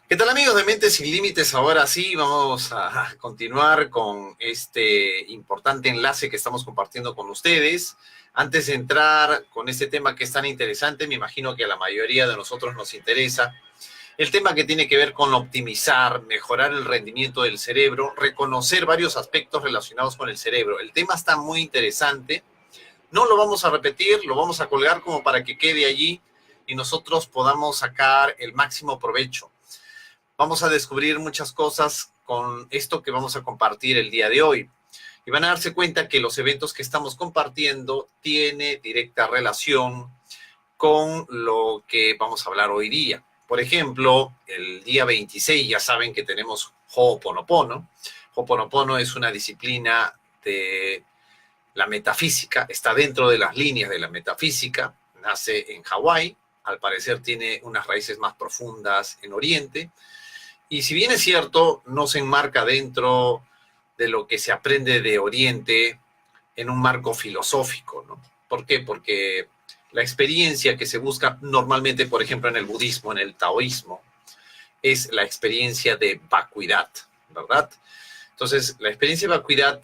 ¿Qué tal, amigos de Mentes Sin Límites? Ahora sí, vamos a continuar con este importante enlace que estamos compartiendo con ustedes. Antes de entrar con este tema que es tan interesante, me imagino que a la mayoría de nosotros nos interesa, el tema que tiene que ver con optimizar, mejorar el rendimiento del cerebro, reconocer varios aspectos relacionados con el cerebro. El tema está muy interesante. No lo vamos a repetir, lo vamos a colgar como para que quede allí y nosotros podamos sacar el máximo provecho. Vamos a descubrir muchas cosas con esto que vamos a compartir el día de hoy. Y van a darse cuenta que los eventos que estamos compartiendo tienen directa relación con lo que vamos a hablar hoy día. Por ejemplo, el día 26 ya saben que tenemos Ho'oponopono. Ho'oponopono es una disciplina de la metafísica, está dentro de las líneas de la metafísica, nace en Hawái, al parecer tiene unas raíces más profundas en Oriente. Y si bien es cierto, no se enmarca dentro de lo que se aprende de Oriente en un marco filosófico, ¿no? ¿Por qué? Porque la experiencia que se busca normalmente, por ejemplo, en el budismo, en el taoísmo, es la experiencia de vacuidad, ¿verdad? Entonces, la experiencia de vacuidad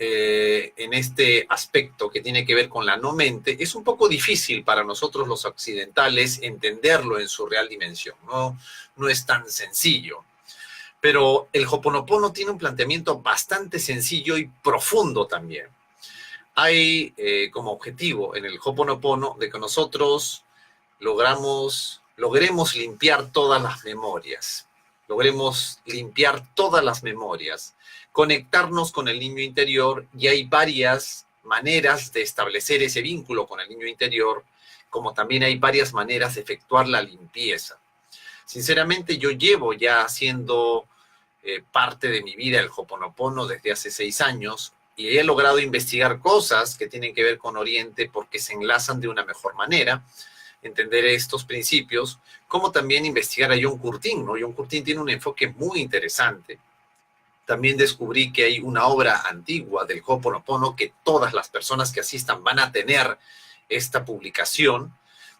en este aspecto que tiene que ver con la no mente, es un poco difícil para nosotros los occidentales entenderlo en su real dimensión, no es tan sencillo. Pero el Ho'oponopono tiene un planteamiento bastante sencillo y profundo también. Hay como objetivo en el Ho'oponopono de que nosotros logremos limpiar todas las memorias, logremos limpiar todas las memorias, conectarnos con el niño interior, y hay varias maneras de establecer ese vínculo con el niño interior, como también hay varias maneras de efectuar la limpieza. Sinceramente, yo llevo ya haciendo parte de mi vida el Ho'oponopono desde hace 6 años y he logrado investigar cosas que tienen que ver con Oriente porque se enlazan de una mejor manera, entender estos principios, como también investigar a John Curtin, ¿no? John Curtin tiene un enfoque muy interesante. También descubrí que hay una obra antigua del Ho'oponopono que todas las personas que asistan van a tener esta publicación.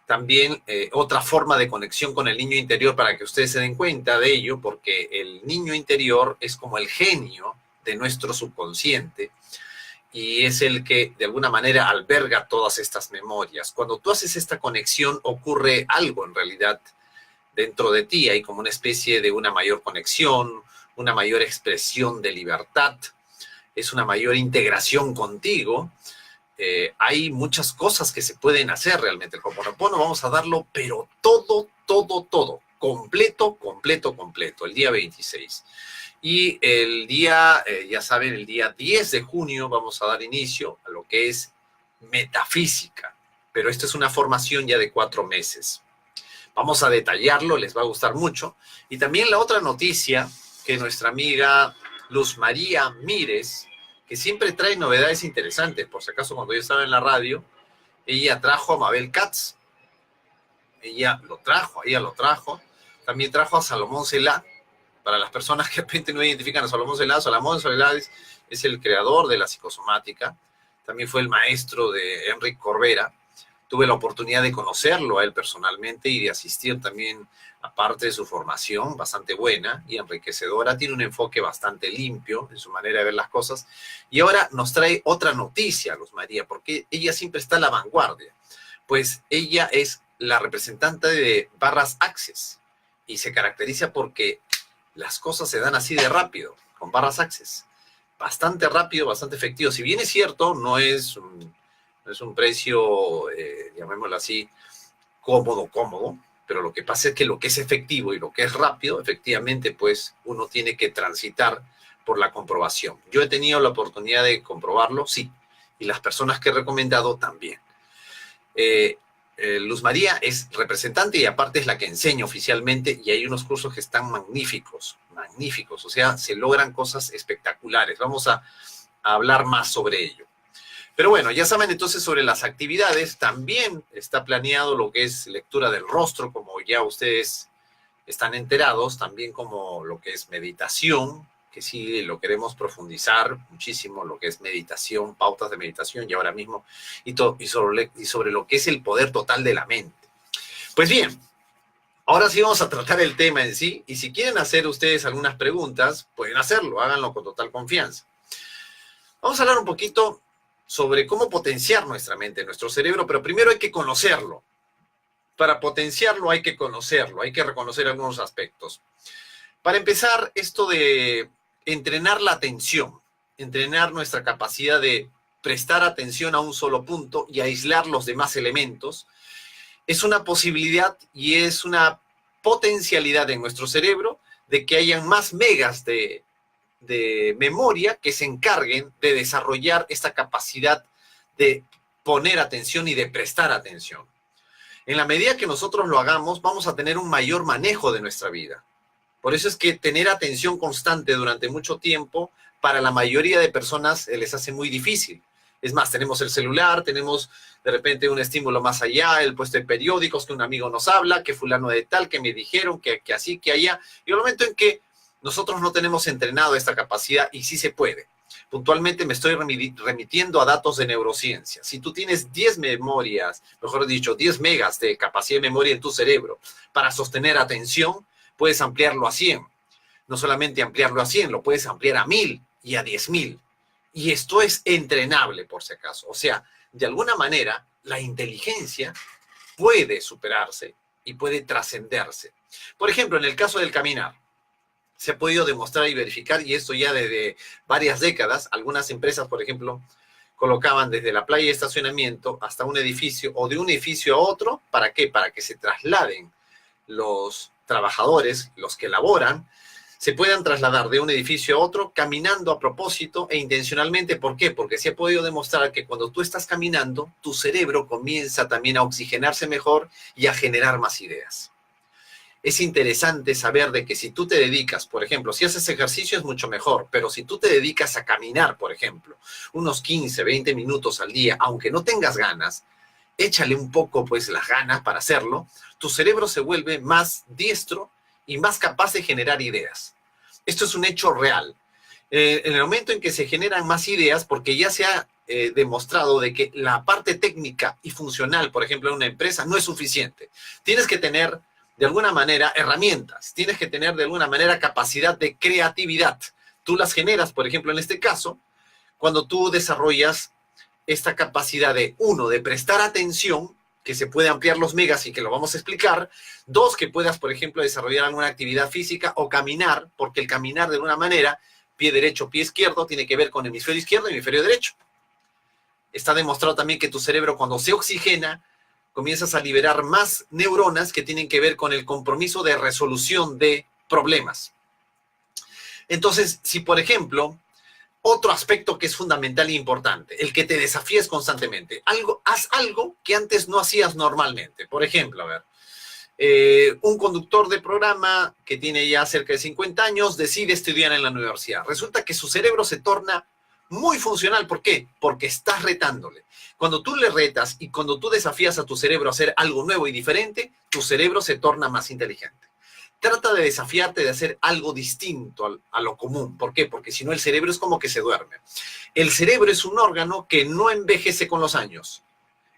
También otra forma de conexión con el niño interior para que ustedes se den cuenta de ello, porque el niño interior es como el genio de nuestro subconsciente y es el que de alguna manera alberga todas estas memorias. Cuando tú haces esta conexión ocurre algo en realidad dentro de ti, hay como una especie de una mayor conexión, una mayor expresión de libertad, es una mayor integración contigo. Hay muchas cosas que se pueden hacer realmente. El Ho'oponopono vamos a darlo, pero todo, completo, el día 26. Y el día, ya saben, el día 10 de junio vamos a dar inicio a lo que es metafísica, pero esta es una formación ya de 4 meses. Vamos a detallarlo, les va a gustar mucho. Y también la otra noticia, que nuestra amiga Luz María Mírez, que siempre trae novedades interesantes. Por si acaso, cuando yo estaba en la radio, ella trajo a Mabel Katz. Ella lo trajo. También trajo a Salomón Selá. Para las personas que de repente no identifican a Salomón Selá es el creador de la psicosomática. También fue el maestro de Enrique Corbera. Tuve la oportunidad de conocerlo a él personalmente y de asistir también a parte de su formación, bastante buena y enriquecedora. Tiene un enfoque bastante limpio en su manera de ver las cosas. Y ahora nos trae otra noticia, Luz María, porque ella siempre está a la vanguardia. Pues ella es la representante de Barras Access y se caracteriza porque las cosas se dan así de rápido, con Barras Access. Bastante rápido, bastante efectivo. Si bien es cierto, no es un precio, llamémoslo así, cómodo, pero lo que pasa es que lo que es efectivo y lo que es rápido, efectivamente, pues uno tiene que transitar por la comprobación. Yo he tenido la oportunidad de comprobarlo, sí, y las personas que he recomendado también. Luz María es representante y aparte es la que enseña oficialmente y hay unos cursos que están magníficos, o sea, se logran cosas espectaculares. Vamos a hablar más sobre ello. Pero bueno, ya saben entonces sobre las actividades. También está planeado lo que es lectura del rostro, como ya ustedes están enterados, también como lo que es meditación, que sí lo queremos profundizar muchísimo, lo que es meditación, pautas de meditación y ahora mismo, y sobre lo que es el poder total de la mente. Pues bien, Ahora sí vamos a tratar el tema en sí, y si quieren hacer ustedes algunas preguntas, pueden hacerlo, háganlo con total confianza. Vamos a hablar un poquito sobre cómo potenciar nuestra mente, nuestro cerebro, pero primero hay que conocerlo. Para potenciarlo hay que conocerlo, hay que reconocer algunos aspectos. Para empezar, esto de entrenar la atención, entrenar nuestra capacidad de prestar atención a un solo punto y aislar los demás elementos, es una posibilidad y es una potencialidad en nuestro cerebro de que hayan más megas de memoria que se encarguen de desarrollar esta capacidad de poner atención y de prestar atención. En la medida que nosotros lo hagamos, vamos a tener un mayor manejo de nuestra vida. Por eso es que tener atención constante durante mucho tiempo, para la mayoría de personas les hace muy difícil. Es más, tenemos el celular, tenemos de repente un estímulo más allá, el puesto de periódicos, que un amigo nos habla, que fulano de tal, que me dijeron, que así, que allá. Y el momento en que nosotros no tenemos entrenado esta capacidad, y sí se puede. Puntualmente me estoy remitiendo a datos de neurociencia. Si tú tienes 10 memorias, mejor dicho, 10 megas de capacidad de memoria en tu cerebro para sostener atención, puedes ampliarlo a 100. No solamente ampliarlo a 100, lo puedes ampliar a 1000 y a 10.000. Y esto es entrenable, por si acaso. O sea, de alguna manera, la inteligencia puede superarse y puede trascenderse. Por ejemplo, en el caso del caminar, se ha podido demostrar y verificar, y esto ya desde varias décadas, algunas empresas, por ejemplo, colocaban desde la playa de estacionamiento hasta un edificio o de un edificio a otro. ¿Para qué? Para que se trasladen los trabajadores, los que laboran, se puedan trasladar de un edificio a otro caminando a propósito e intencionalmente. ¿Por qué? Porque se ha podido demostrar que cuando tú estás caminando, tu cerebro comienza también a oxigenarse mejor y a generar más ideas. Es interesante saber de que si tú te dedicas, por ejemplo, si haces ejercicio es mucho mejor, pero si tú te dedicas a caminar, por ejemplo, unos 15, 20 minutos al día, aunque no tengas ganas, échale un poco pues las ganas para hacerlo, tu cerebro se vuelve más diestro y más capaz de generar ideas. Esto es un hecho real. En el momento en que se generan más ideas, porque ya se ha demostrado de que la parte técnica y funcional, por ejemplo, en una empresa no es suficiente. Tienes que tener de alguna manera herramientas, tienes que tener de alguna manera capacidad de creatividad. Tú las generas, por ejemplo, en este caso, cuando tú desarrollas esta capacidad de, uno, de prestar atención, que se puede ampliar los megas y que lo vamos a explicar. Dos, que puedas, por ejemplo, desarrollar alguna actividad física o caminar, porque el caminar de alguna manera, pie derecho, pie izquierdo, tiene que ver con hemisferio izquierdo y hemisferio derecho. Está demostrado también que tu cerebro, cuando se oxigena, comienzas a liberar más neuronas que tienen que ver con el compromiso de resolución de problemas. Entonces, si por ejemplo, otro aspecto que es fundamental e importante, el que te desafíes constantemente, haz algo que antes no hacías normalmente. Por ejemplo, a ver, un conductor de programa que tiene ya cerca de 50 años decide estudiar en la universidad. Resulta que su cerebro se torna muy funcional. ¿Por qué? Porque estás retándole. Cuando tú le retas y cuando tú desafías a tu cerebro a hacer algo nuevo y diferente, tu cerebro se torna más inteligente. Trata de desafiarte de hacer algo distinto a lo común. ¿Por qué? Porque si no, el cerebro es como que se duerme. El cerebro es un órgano que no envejece con los años.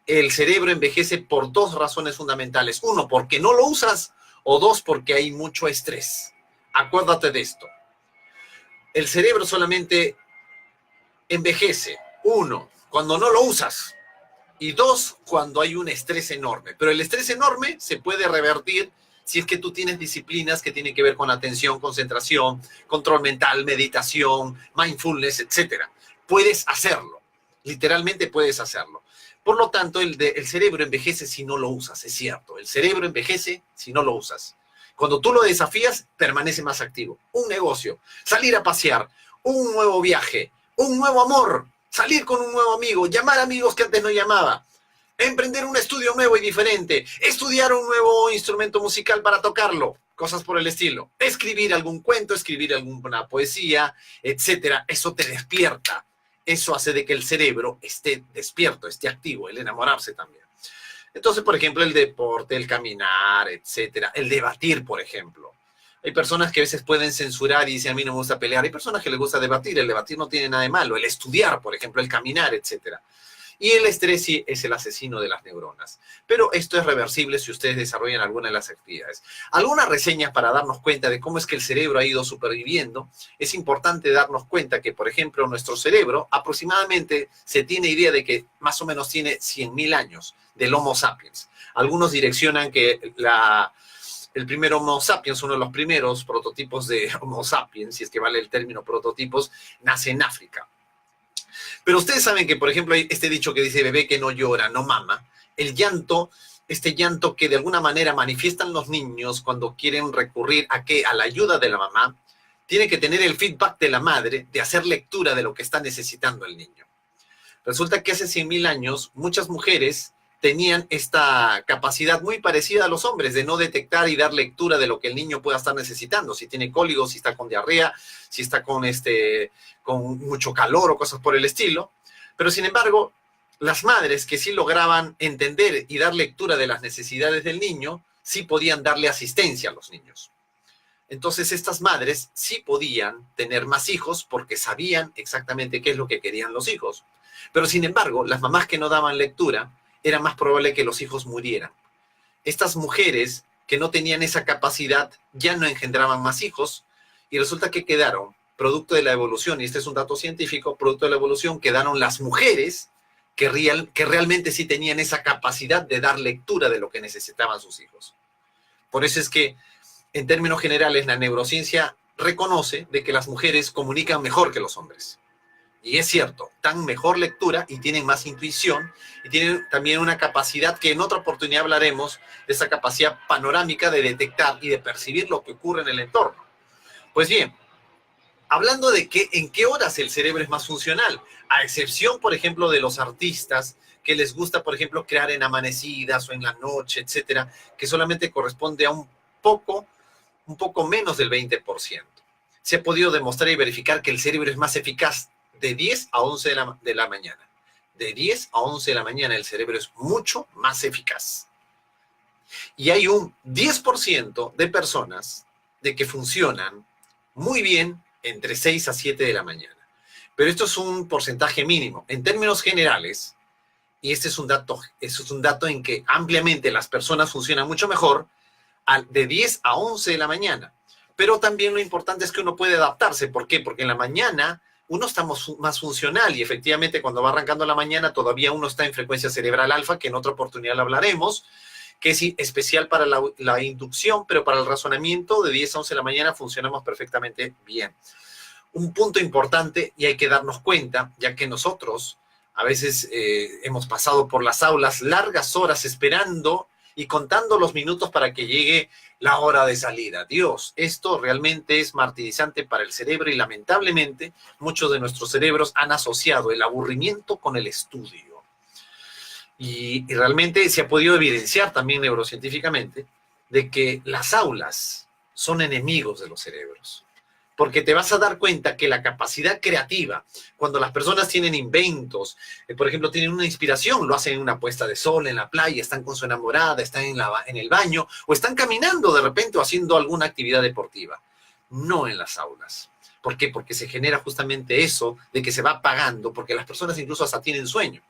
El cerebro envejece por dos razones fundamentales. Uno, porque no lo usas, o dos, porque hay mucho estrés. Acuérdate de esto. El cerebro solamente envejece, uno, cuando no lo usas, y dos, cuando hay un estrés enorme. Pero el estrés enorme se puede revertir si es que tú tienes disciplinas que tienen que ver con atención, concentración, control mental, meditación, mindfulness, etc. Puedes hacerlo, literalmente puedes hacerlo. Por lo tanto, el cerebro envejece si no lo usas, es cierto. El cerebro envejece si no lo usas. Cuando tú lo desafías, permanece más activo. Un negocio, salir a pasear, un nuevo viaje, un nuevo amor, salir con un nuevo amigo, llamar a amigos que antes no llamaba, emprender un estudio nuevo y diferente, estudiar un nuevo instrumento musical para tocarlo, cosas por el estilo, escribir algún cuento, escribir alguna poesía, etcétera. Eso te despierta. Eso hace de que el cerebro esté despierto, esté activo, el enamorarse también. Entonces, por ejemplo, el deporte, el caminar, etcétera, el debatir, por ejemplo. Hay personas que a veces pueden censurar y dicen, a mí no me gusta pelear. Hay personas que les gusta debatir. El debatir no tiene nada de malo. El estudiar, por ejemplo, el caminar, etcétera. Y el estrés sí es el asesino de las neuronas. Pero esto es reversible si ustedes desarrollan alguna de las actividades. Algunas reseñas para darnos cuenta de cómo es que el cerebro ha ido superviviendo. Es importante darnos cuenta que, por ejemplo, nuestro cerebro aproximadamente se tiene idea de que más o menos tiene 100.000 años del Homo sapiens. Algunos direccionan que el primer Homo sapiens, uno de los primeros prototipos de Homo sapiens, si es que vale el término prototipos, nace en África. Pero ustedes saben que, por ejemplo, hay este dicho que dice bebé que no llora, no mama. El llanto, este llanto que de alguna manera manifiestan los niños cuando quieren recurrir a qué, a la ayuda de la mamá, tiene que tener el feedback de la madre de hacer lectura de lo que está necesitando el niño. Resulta que hace 100.000 años muchas mujeres tenían esta capacidad muy parecida a los hombres de no detectar y dar lectura de lo que el niño pueda estar necesitando, si tiene cólico, si está con diarrea, si está con mucho calor o cosas por el estilo. Pero sin embargo, las madres que sí lograban entender y dar lectura de las necesidades del niño, sí podían darle asistencia a los niños. Entonces estas madres sí podían tener más hijos porque sabían exactamente qué es lo que querían los hijos. Pero sin embargo, las mamás que no daban lectura, era más probable que los hijos murieran. Estas mujeres que no tenían esa capacidad ya no engendraban más hijos y resulta que quedaron, producto de la evolución, y este es un dato científico, producto de la evolución, quedaron las mujeres que realmente sí tenían esa capacidad de dar lectura de lo que necesitaban sus hijos. Por eso es que, en términos generales, la neurociencia reconoce de que las mujeres comunican mejor que los hombres. Y es cierto, dan mejor lectura y tienen más intuición y tienen también una capacidad que en otra oportunidad hablaremos, de esa capacidad panorámica de detectar y de percibir lo que ocurre en el entorno. Pues bien, hablando de en qué horas el cerebro es más funcional, a excepción, por ejemplo, de los artistas que les gusta, por ejemplo, crear en amanecidas o en la noche, etcétera, que solamente corresponde a un poco menos del 20%. Se ha podido demostrar y verificar que el cerebro es más eficaz de 10 a 11 de la mañana. De 10 a 11 de la mañana el cerebro es mucho más eficaz. Y hay un 10% de personas de que funcionan muy bien entre 6 a 7 de la mañana. Pero esto es un porcentaje mínimo. En términos generales, y este es un dato en que ampliamente las personas funcionan mucho mejor de 10 a 11 de la mañana. Pero también lo importante es que uno puede adaptarse. ¿Por qué? Porque en la mañana uno está más funcional y efectivamente cuando va arrancando la mañana todavía uno está en frecuencia cerebral alfa, que en otra oportunidad lo hablaremos, que es especial para la inducción, pero para el razonamiento de 10 a 11 de la mañana funcionamos perfectamente bien. Un punto importante, y hay que darnos cuenta, ya que nosotros a veces hemos pasado por las aulas largas horas esperando y contando los minutos para que llegue la hora de salida. Dios, esto realmente es martirizante para el cerebro y lamentablemente muchos de nuestros cerebros han asociado el aburrimiento con el estudio. Y realmente se ha podido evidenciar también neurocientíficamente de que las aulas son enemigos de los cerebros. Porque te vas a dar cuenta que la capacidad creativa, cuando las personas tienen inventos, por ejemplo, tienen una inspiración, lo hacen en una puesta de sol, en la playa, están con su enamorada, están en el baño, o están caminando de repente o haciendo alguna actividad deportiva. No en las aulas. ¿Por qué? Porque se genera justamente eso de que se va apagando, porque las personas incluso hasta tienen sueño.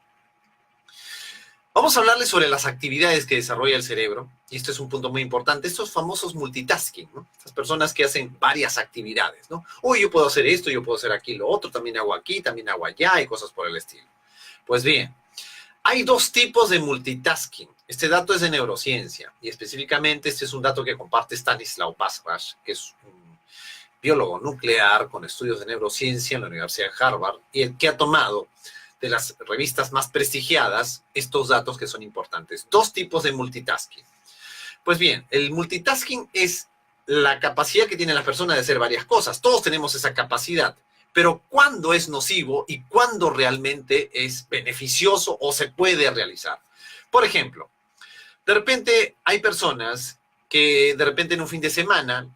Vamos a hablarles sobre las actividades que desarrolla el cerebro, y esto es un punto muy importante, estos famosos multitasking, ¿no? Estas personas que hacen varias actividades, ¿no? Yo puedo hacer esto, yo puedo hacer aquí lo otro, también hago aquí, también hago allá, y cosas por el estilo. Pues bien, hay dos tipos de multitasking. Este dato es de neurociencia, y específicamente este es un dato que comparte Stanislaw Basraj, que es un biólogo nuclear con estudios de neurociencia en la Universidad de Harvard, y el que ha tomado de las revistas más prestigiadas estos datos que son importantes. Dos tipos de multitasking. Pues bien, el multitasking es la capacidad que tienen las personas de hacer varias cosas. Todos tenemos esa capacidad, pero ¿cuándo es nocivo y cuándo realmente es beneficioso o se puede realizar? Por ejemplo, de repente hay personas que de repente en un fin de semana,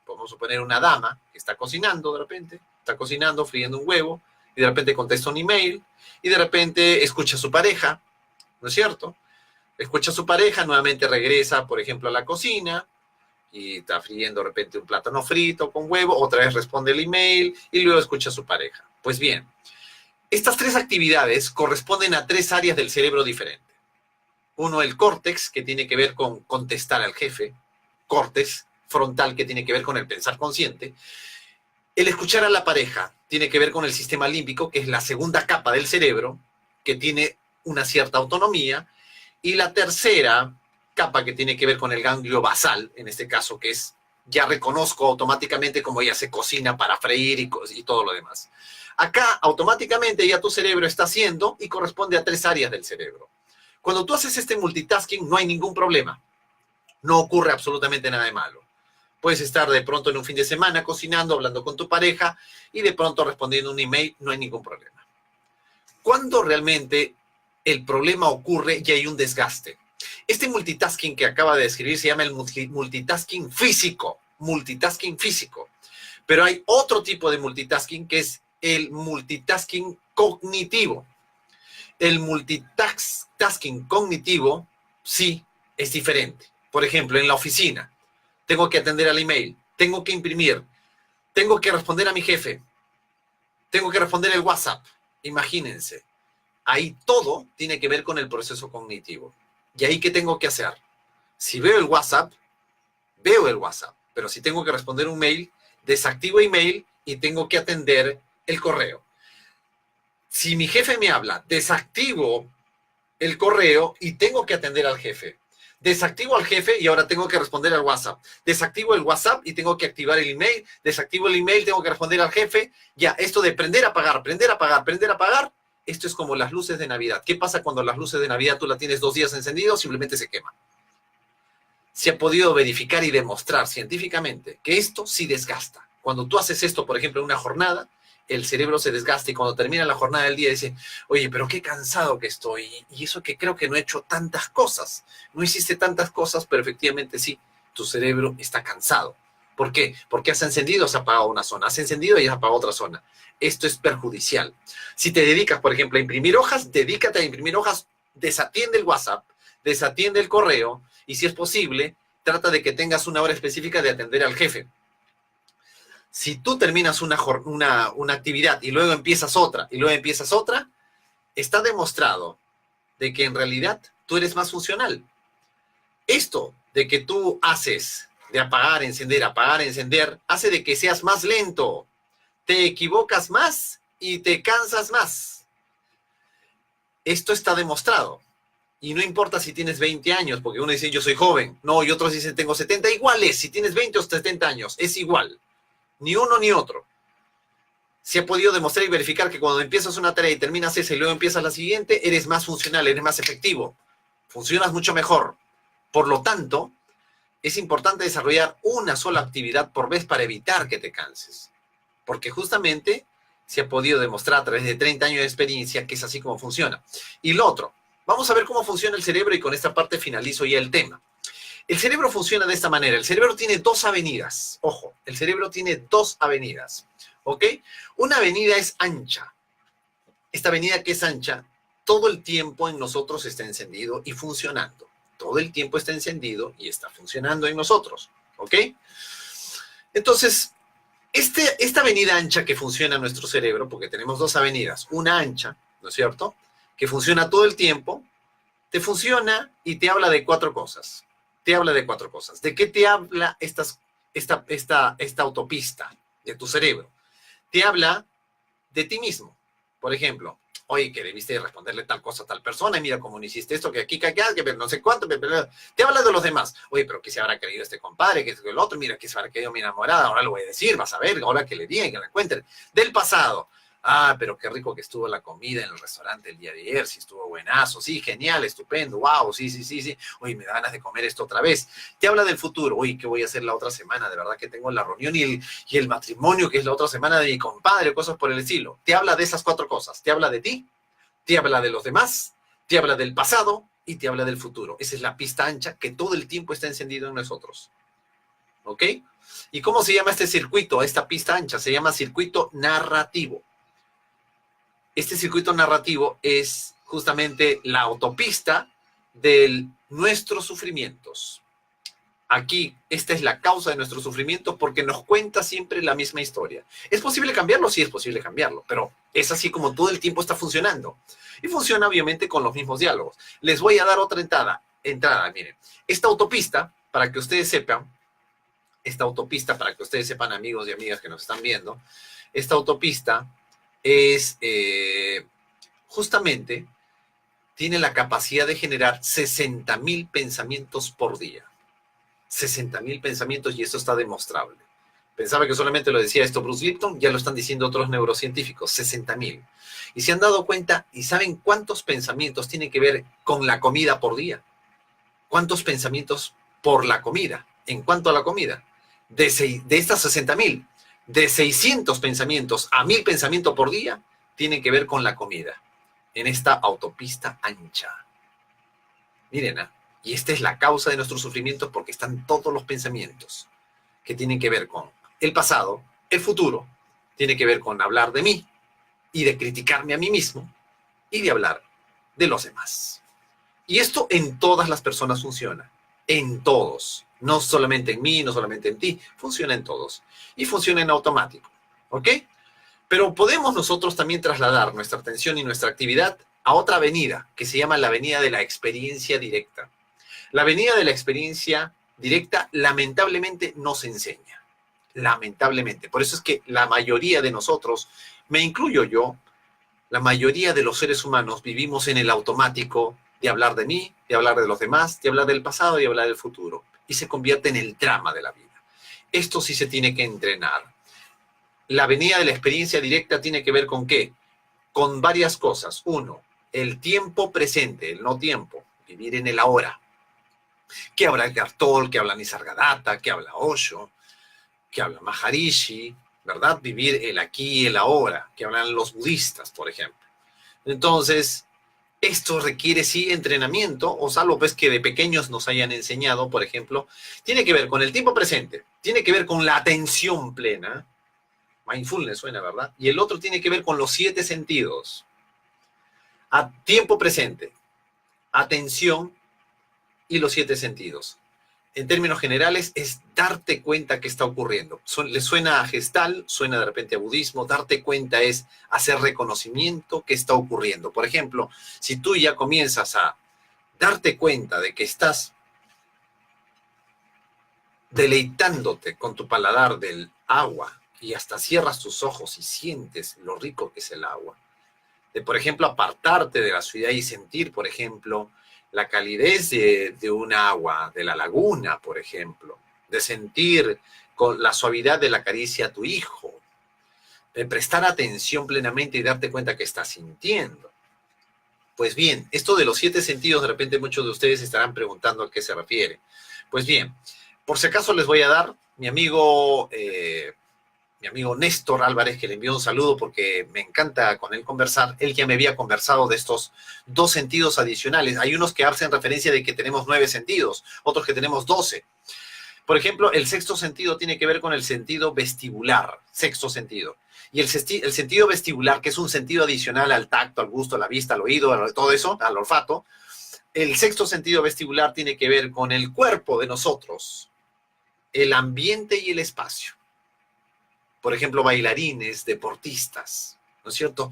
vamos a suponer una dama que está cocinando de repente, está cocinando, friendo un huevo, y de repente contesta un email, y de repente escucha a su pareja, ¿no es cierto? Escucha a su pareja, nuevamente regresa, por ejemplo, a la cocina, y está friendo de repente un plátano frito con huevo, otra vez responde el email, y luego escucha a su pareja. Pues bien, Estas tres actividades corresponden a tres áreas del cerebro diferentes. Uno, el córtex, que tiene que ver con contestar al jefe. Córtex frontal, que tiene que ver con el pensar consciente. El escuchar a la pareja tiene que ver con el sistema límbico, que es la segunda capa del cerebro, que tiene una cierta autonomía. Y la tercera capa, que tiene que ver con el ganglio basal, en este caso, que es, ya reconozco automáticamente cómo ella se cocina para freír y todo lo demás. Acá, automáticamente, ya tu cerebro está haciendo y corresponde a tres áreas del cerebro. Cuando tú haces este multitasking, no hay ningún problema. No ocurre absolutamente nada de malo. Puedes estar de pronto en un fin de semana cocinando, hablando con tu pareja y de pronto respondiendo un email, no hay ningún problema. Cuando realmente el problema ocurre y hay un desgaste. Este multitasking que acaba de describir se llama el multitasking físico. Multitasking físico. Pero hay otro tipo de multitasking que es el multitasking cognitivo. El multitasking cognitivo sí es diferente. Por ejemplo, en la oficina, tengo que atender al email, tengo que imprimir, tengo que responder a mi jefe, tengo que responder el WhatsApp. Imagínense, ahí todo tiene que ver con el proceso cognitivo. ¿Y ahí qué tengo que hacer? Si veo el WhatsApp, veo el WhatsApp. Pero si tengo que responder un mail, desactivo email y tengo que atender el correo. Si mi jefe me habla, desactivo el correo y tengo que atender al jefe. Desactivo al jefe y ahora tengo que responder al WhatsApp. Desactivo el WhatsApp y tengo que activar el email. Desactivo el email, tengo que responder al jefe. Ya, esto de prender, apagar, prender, apagar, prender, apagar, esto es como las luces de Navidad. ¿Qué pasa cuando las luces de Navidad tú las tienes 2 días encendidas? Simplemente se queman. Se ha podido verificar y demostrar científicamente que esto sí desgasta. Cuando tú haces esto, por ejemplo, en una jornada, el cerebro se desgasta y cuando termina la jornada del día dice, oye, pero qué cansado que estoy. Y eso que creo que no he hecho tantas cosas. No hiciste tantas cosas, pero efectivamente sí, tu cerebro está cansado. ¿Por qué? Porque has encendido, has apagado una zona. Has encendido y has apagado otra zona. Esto es perjudicial. Si te dedicas, por ejemplo, a imprimir hojas, dedícate a imprimir hojas, desatiende el WhatsApp, desatiende el correo y si es posible, trata de que tengas una hora específica de atender al jefe. Si tú terminas una actividad y luego empiezas otra, está demostrado de que en realidad tú eres más funcional. Esto de que tú haces de apagar, encender, hace de que seas más lento, te equivocas más y te cansas más. Esto está demostrado. Y no importa si tienes 20 años, porque uno dice, yo soy joven. No, y otros dicen, tengo 70. Igual es, si tienes 20 o 70 años, es igual. Ni uno ni otro. Se ha podido demostrar y verificar que cuando empiezas una tarea y terminas esa y luego empiezas la siguiente, eres más funcional, eres más efectivo. Funcionas mucho mejor. Por lo tanto, es importante desarrollar una sola actividad por vez para evitar que te canses. Porque justamente se ha podido demostrar a través de 30 años de experiencia que es así como funciona. Y lo otro, vamos a ver cómo funciona el cerebro y con esta parte finalizo ya el tema. El cerebro funciona de esta manera. El cerebro tiene 2 avenidas. Ojo, el cerebro tiene 2 avenidas. ¿Ok? Una avenida es ancha. Esta avenida que es ancha, todo el tiempo en nosotros está encendido y funcionando. Todo el tiempo está encendido y está funcionando en nosotros. ¿Ok? Entonces, esta avenida ancha que funciona en nuestro cerebro, porque tenemos 2 avenidas, una ancha, ¿no es cierto?, que funciona todo el tiempo, te funciona y te habla de 4 cosas. Te habla de 4 cosas. ¿De qué te habla esta autopista de tu cerebro? Te habla de ti mismo. Por ejemplo, oye, que debiste responderle tal cosa a tal persona, y mira cómo no hiciste esto, que aquí, que acá, que no sé cuánto. Te habla de los demás. Oye, pero ¿qué se habrá creído este compadre? ¿Qué es el otro? Mira, ¿qué se habrá creído mi enamorada? Ahora lo voy a decir, vas a ver, ahora que le digan, que la encuentren. Del pasado. Ah, pero qué rico que estuvo la comida en el restaurante el día de ayer, sí estuvo buenazo, sí, genial, estupendo, wow, sí. Oye, me da ganas de comer esto otra vez. Te habla del futuro, oye, ¿qué voy a hacer la otra semana? De verdad que tengo la reunión y el matrimonio, que es la otra semana de mi compadre, cosas por el estilo. Te habla de esas 4 cosas. Te habla de ti, te habla de los demás, te habla del pasado y te habla del futuro. Esa es la pista ancha que todo el tiempo está encendido en nosotros. ¿Ok? ¿Y cómo se llama este circuito, esta pista ancha? Se llama circuito narrativo. Este circuito narrativo es justamente la autopista de nuestros sufrimientos. Aquí, esta es la causa de nuestro sufrimiento porque nos cuenta siempre la misma historia. ¿Es posible cambiarlo? Sí, es posible cambiarlo, pero es así como todo el tiempo está funcionando. Y funciona obviamente con los mismos diálogos. Les voy a dar otra entrada, miren. Esta autopista, para que ustedes sepan, amigos y amigas que nos están viendo, esta autopista es justamente, tiene la capacidad de generar 60.000 pensamientos por día. 60.000 pensamientos, y eso está demostrable. Pensaba que solamente lo decía esto Bruce Lipton, ya lo están diciendo otros neurocientíficos, 60.000. Y se han dado cuenta y saben cuántos pensamientos tienen que ver con la comida por día. ¿Cuántos pensamientos por la comida? En cuanto a la comida, de estas 60.000, de 600 pensamientos a 1.000 pensamientos por día, tienen que ver con la comida, en esta autopista ancha. Miren, y esta es la causa de nuestros sufrimientos porque están todos los pensamientos que tienen que ver con el pasado, el futuro, tiene que ver con hablar de mí y de criticarme a mí mismo y de hablar de los demás. Y esto en todas las personas funciona, en todos, no solamente en mí, no solamente en ti, funciona en todos y funciona en automático, ¿ok? Pero podemos nosotros también trasladar nuestra atención y nuestra actividad a otra avenida que se llama la avenida de la experiencia directa. La avenida de la experiencia directa lamentablemente nos enseña, lamentablemente. Por eso es que la mayoría de nosotros, me incluyo yo, la mayoría de los seres humanos vivimos en el automático de hablar de mí, de hablar de los demás, de hablar del pasado y de hablar del futuro. Y se convierte en el drama de la vida. Esto sí se tiene que entrenar. La avenida de la experiencia directa tiene que ver con ¿qué? Con varias cosas. Uno, el tiempo presente, el no tiempo, vivir en el ahora. ¿Qué habla Eckhart Tolle? ¿Qué habla Nisargadatta? ¿Qué habla Osho? ¿Qué habla Maharishi? ¿Verdad? Vivir el aquí y el ahora, que hablan los budistas, por ejemplo. Entonces, esto requiere sí entrenamiento, o salvo pues que de pequeños nos hayan enseñado, por ejemplo, tiene que ver con el tiempo presente, tiene que ver con la atención plena, mindfulness suena, ¿verdad? Y el otro tiene que ver con los 7 sentidos. A tiempo presente, atención y los 7 sentidos. En términos generales, es darte cuenta que está ocurriendo. Le suena a Gestalt, suena de repente a budismo. Darte cuenta es hacer reconocimiento que está ocurriendo. Por ejemplo, si tú ya comienzas a darte cuenta de que estás deleitándote con tu paladar del agua y hasta cierras tus ojos y sientes lo rico que es el agua, de, por ejemplo, apartarte de la ciudad y sentir, por ejemplo, la calidez de un agua, de la laguna, por ejemplo, de sentir con la suavidad de la caricia a tu hijo, de prestar atención plenamente y darte cuenta que estás sintiendo. Pues bien, esto de los 7 sentidos, de repente muchos de ustedes estarán preguntando a qué se refiere. Pues bien, por si acaso les voy a dar mi amigo Néstor Álvarez, que le envío un saludo porque me encanta con él conversar. Él ya me había conversado de estos 2 sentidos adicionales. Hay unos que hacen referencia de que tenemos 9 sentidos, otros que tenemos 12. Por ejemplo, el 6º sentido tiene que ver con el sentido vestibular, 6º sentido. Y el sentido vestibular, que es un sentido adicional al tacto, al gusto, a la vista, al oído, a todo eso, al olfato. El 6º sentido vestibular tiene que ver con el cuerpo de nosotros, el ambiente y el espacio. Por ejemplo, bailarines, deportistas, ¿no es cierto?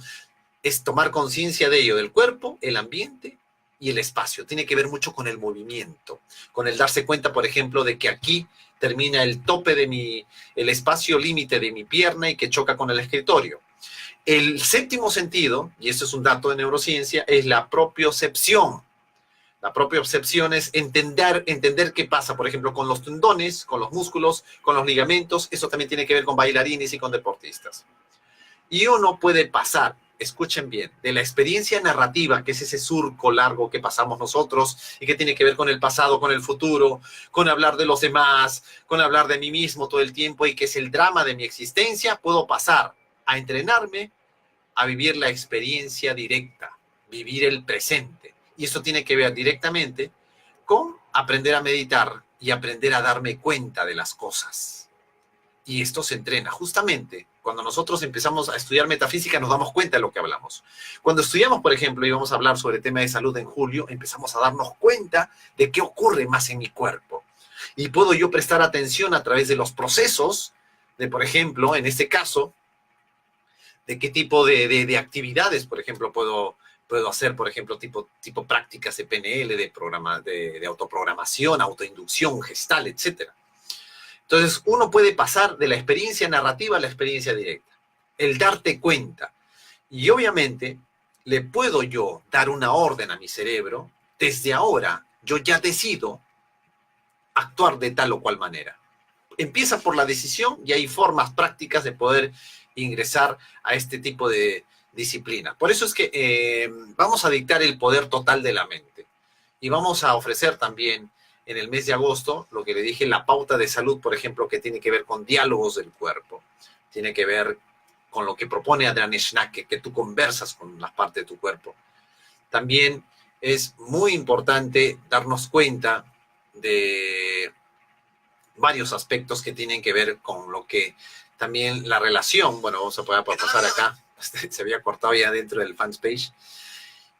Es tomar conciencia de ello, del cuerpo, el ambiente y el espacio. Tiene que ver mucho con el movimiento, con el darse cuenta, por ejemplo, de que aquí termina el tope de el espacio límite de mi pierna y que choca con el escritorio. El 7º sentido, y esto es un dato de neurociencia, es la propiocepción. La propiocepción es entender qué pasa, por ejemplo, con los tendones, con los músculos, con los ligamentos. Eso también tiene que ver con bailarines y con deportistas. Y uno puede pasar, escuchen bien, de la experiencia narrativa, que es ese surco largo que pasamos nosotros y que tiene que ver con el pasado, con el futuro, con hablar de los demás, con hablar de mí mismo todo el tiempo y que es el drama de mi existencia, puedo pasar a entrenarme a vivir la experiencia directa, vivir el presente. Y esto tiene que ver directamente con aprender a meditar y aprender a darme cuenta de las cosas. Y esto se entrena. Justamente cuando nosotros empezamos a estudiar metafísica nos damos cuenta de lo que hablamos. Cuando estudiamos, por ejemplo, íbamos a hablar sobre el tema de salud en julio, empezamos a darnos cuenta de qué ocurre más en mi cuerpo. Y puedo yo prestar atención a través de los procesos, de, por ejemplo, en este caso, de qué tipo de actividades, por ejemplo, puedo hacer, por ejemplo, tipo prácticas de PNL, de autoprogramación, autoinducción, gestal, etcétera. Entonces, uno puede pasar de la experiencia narrativa a la experiencia directa. El darte cuenta. Y obviamente, le puedo yo dar una orden a mi cerebro. Desde ahora, yo ya decido actuar de tal o cual manera. Empieza por la decisión y hay formas prácticas de poder ingresar a este tipo de disciplina. Por eso es que vamos a dictar el poder total de la mente. Y vamos a ofrecer también en el mes de agosto, lo que le dije, la pauta de salud, por ejemplo, que tiene que ver con diálogos del cuerpo. Tiene que ver con lo que propone Adrian Schnack, que tú conversas con las partes de tu cuerpo. También es muy importante darnos cuenta de varios aspectos que tienen que ver con lo que también la relación, bueno, vamos a poder pasar acá, se había cortado ya dentro del fans page.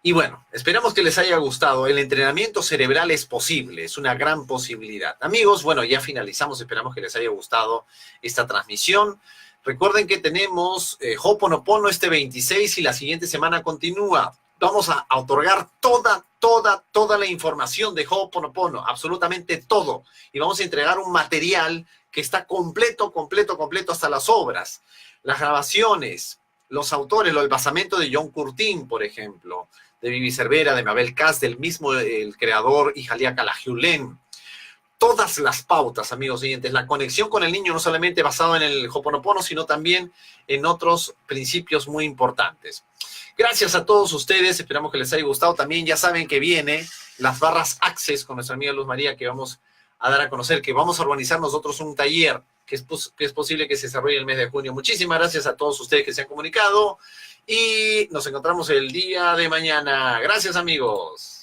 Y bueno, esperamos que les haya gustado. El entrenamiento cerebral es posible, es una gran posibilidad. Amigos, bueno, ya finalizamos, esperamos que les haya gustado esta transmisión. Recuerden que tenemos Ho'oponopono este 26 y la siguiente semana continúa. Vamos a otorgar toda la información de Ho'oponopono, absolutamente todo. Y vamos a entregar un material que está completo hasta las obras. Las grabaciones, los autores, el basamento de John Curtin, por ejemplo, de Vivi Cervera, de Mabel Cas, del mismo el creador Ihalia Calagiulén. Todas las pautas, amigos siguientes, la conexión con el niño no solamente basado en el Ho'oponopono, sino también en otros principios muy importantes. Gracias a todos ustedes, esperamos que les haya gustado. También ya saben que viene las barras Access con nuestra amiga Luz María, que vamos a dar a conocer, que vamos a organizar nosotros un taller que es posible que se desarrolle el mes de junio. Muchísimas gracias a todos ustedes que se han comunicado y nos encontramos el día de mañana. Gracias, amigos.